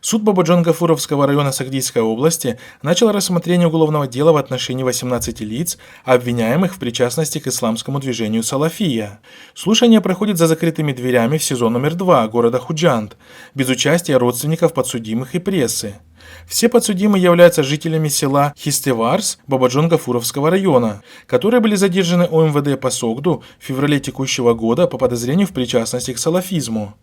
Суд Бабаджон-Гафуровского района Сагдийской области начал рассмотрение уголовного дела в отношении 18 лиц, обвиняемых в причастности к исламскому движению «Салафия». Слушание проходит за закрытыми дверями в СИЗО номер 2 города Худжанд, без участия родственников подсудимых и прессы. Все подсудимые являются жителями села Хистеварс Бабаджон-Гафуровского района, которые были задержаны ОМВД по Согду в феврале текущего года по подозрению в причастности к салафизму.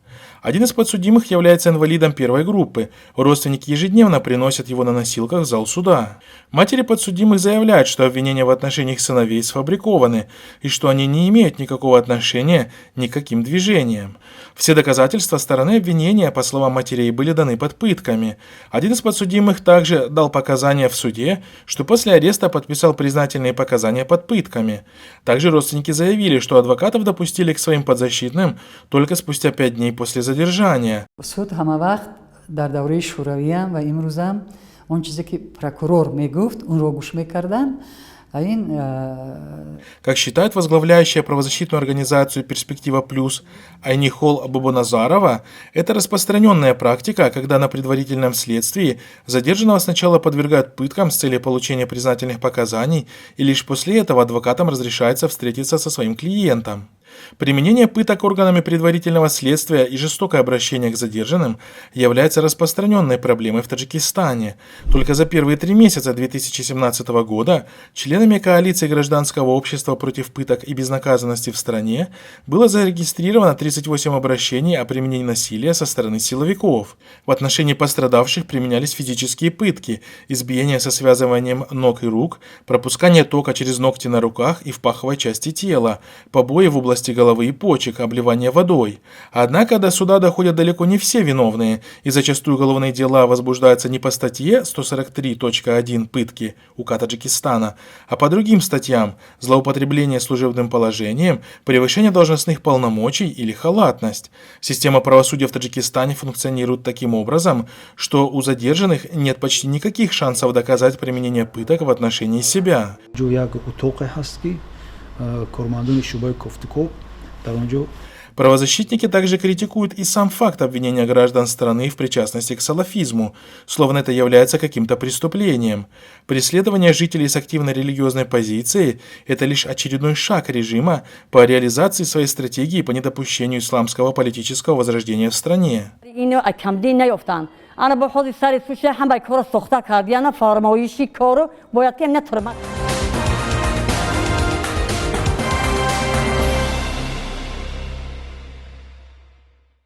Один из подсудимых является инвалидом первой группы, родственники ежедневно приносят его на носилках в зал суда. Матери подсудимых заявляют, что обвинения в отношении их сыновей сфабрикованы и что они не имеют никакого отношения ни к каким движениям. Все доказательства стороны обвинения, по словам матерей, были даны под пытками. Один из подсудимых также дал показания в суде, что после ареста подписал признательные показания под пытками. Также родственники заявили, что адвокатов допустили к своим подзащитным только спустя 5 дней после задержания. суд ҳамавақт дар давраи шӯравиам ва имрӯзам он чизе ки прокурор мегуфт онро гӯш мекардам. Как считает возглавляющая правозащитную организацию «Перспектива Плюс» Айнихол Абубаназарова, это распространенная практика, когда на предварительном следствии задержанного сначала подвергают пыткам с целью получения признательных показаний, и лишь после этого адвокатам разрешается встретиться со своим клиентом. Применение пыток органами предварительного следствия и жестокое обращение к задержанным является распространенной проблемой в Таджикистане. Только за первые 3 месяца 2017 года членами коалиции гражданского общества против пыток и безнаказанности в стране было зарегистрировано 38 обращений о применении насилия со стороны силовиков. В отношении пострадавших применялись физические пытки, избиения со связыванием ног и рук, пропускание тока через ногти на руках и в паховой части тела, побои в области головы и почек, обливание водой. Однако до суда доходят далеко не все виновные, и зачастую уголовные дела возбуждаются не по статье 143.1 «Пытки» УК Таджикистана, а по другим статьям – злоупотребление служебным положением, превышение должностных полномочий или халатность. Система правосудия в Таджикистане функционирует таким образом, что у задержанных нет почти никаких шансов доказать применение пыток в отношении себя. Правозащитники также критикуют и сам факт обвинения граждан страны в причастности к салафизму, словно это является каким-то преступлением. Преследование жителей с активной религиозной позицией – это лишь очередной шаг режима по реализации своей стратегии по недопущению исламского политического возрождения в стране.